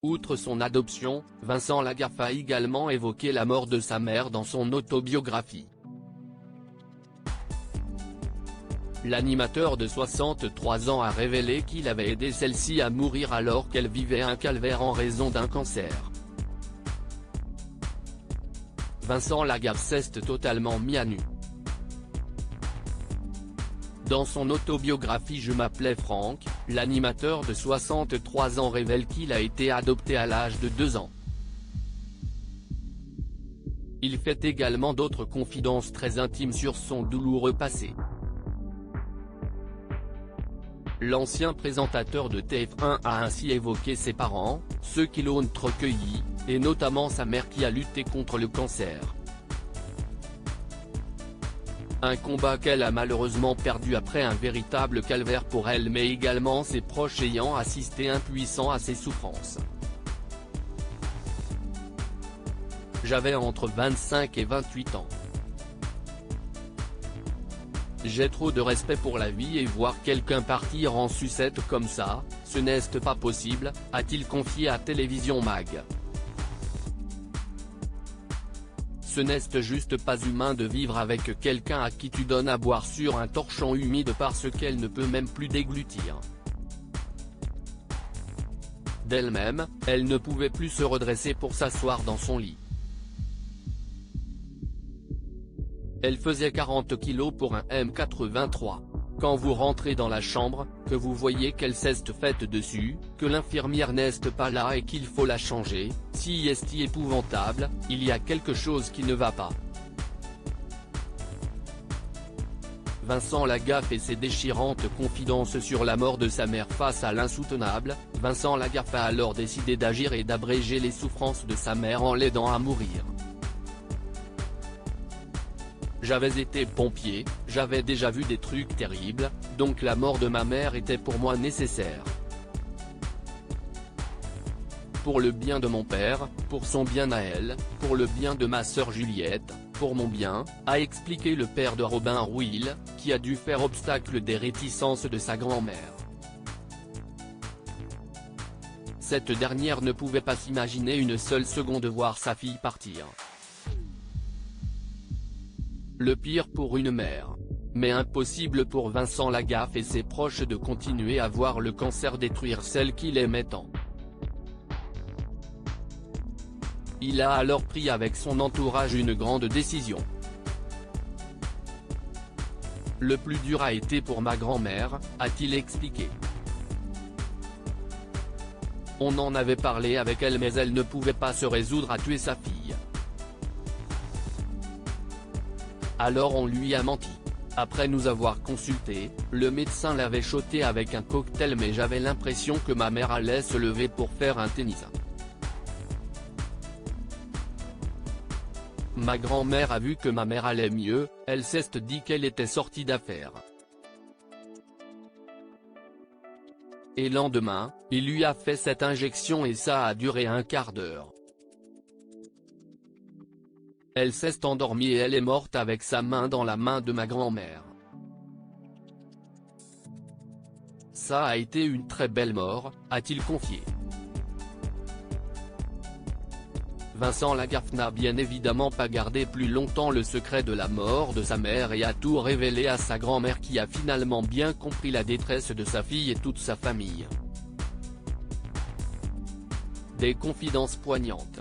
Outre son adoption, Vincent Lagaffe a également évoqué la mort de sa mère dans son autobiographie. L'animateur de 63 ans a révélé qu'il avait aidé celle-ci à mourir alors qu'elle vivait un calvaire en raison d'un cancer. Vincent Lagaffe s'est totalement mis à nu. Dans son autobiographie Je m'appelais Franck, l'animateur de 63 ans révèle qu'il a été adopté à l'âge de 2 ans. Il fait également d'autres confidences très intimes sur son douloureux passé. L'ancien présentateur de TF1 a ainsi évoqué ses parents, ceux qui l'ont recueilli, et notamment sa mère qui a lutté contre le cancer. Un combat qu'elle a malheureusement perdu après un véritable calvaire pour elle mais également ses proches ayant assisté impuissants à ses souffrances. J'avais entre 25 et 28 ans. J'ai trop de respect pour la vie et voir quelqu'un partir en sucette comme ça, ce n'est pas possible, a-t-il confié à Télévision Mag. Ce n'est juste pas humain de vivre avec quelqu'un à qui tu donnes à boire sur un torchon humide parce qu'elle ne peut même plus déglutir. D'elle-même, elle ne pouvait plus se redresser pour s'asseoir dans son lit. Elle faisait 40 kilos pour un M83. Quand vous rentrez dans la chambre, que vous voyez qu'elle s'est faite dessus, que l'infirmière n'est pas là et qu'il faut la changer, si est épouvantable, il y a quelque chose qui ne va pas. Vincent Lagaffe et ses déchirantes confidences sur la mort de sa mère face à l'insoutenable, Vincent Lagaffe a alors décidé d'agir et d'abréger les souffrances de sa mère en l'aidant à mourir. J'avais été pompier, j'avais déjà vu des trucs terribles, donc la mort de ma mère était pour moi nécessaire. Pour le bien de mon père, pour son bien à elle, pour le bien de ma sœur Juliette, pour mon bien, a expliqué le père de Robin Rouil, qui a dû faire obstacle des réticences de sa grand-mère. Cette dernière ne pouvait pas s'imaginer une seule seconde voir sa fille partir. Le pire pour une mère. Mais impossible pour Vincent Lagaffe et ses proches de continuer à voir le cancer détruire celle qu'il aimait tant. Il a alors pris avec son entourage une grande décision. Le plus dur a été pour ma grand-mère, a-t-il expliqué. On en avait parlé avec elle mais elle ne pouvait pas se résoudre à tuer sa fille. Alors on lui a menti. Après nous avoir consulté, le médecin l'avait shoté avec un cocktail mais j'avais l'impression que ma mère allait se lever pour faire un tennis. Ma grand-mère a vu que ma mère allait mieux, elle s'est dit qu'elle était sortie d'affaire. Et lendemain, il lui a fait cette injection et ça a duré un quart d'heure. Elle s'est endormie et elle est morte avec sa main dans la main de ma grand-mère. Ça a été une très belle mort, a-t-il confié. Vincent Lagaffe n'a bien évidemment pas gardé plus longtemps le secret de la mort de sa mère et a tout révélé à sa grand-mère qui a finalement bien compris la détresse de sa fille et toute sa famille. Des confidences poignantes.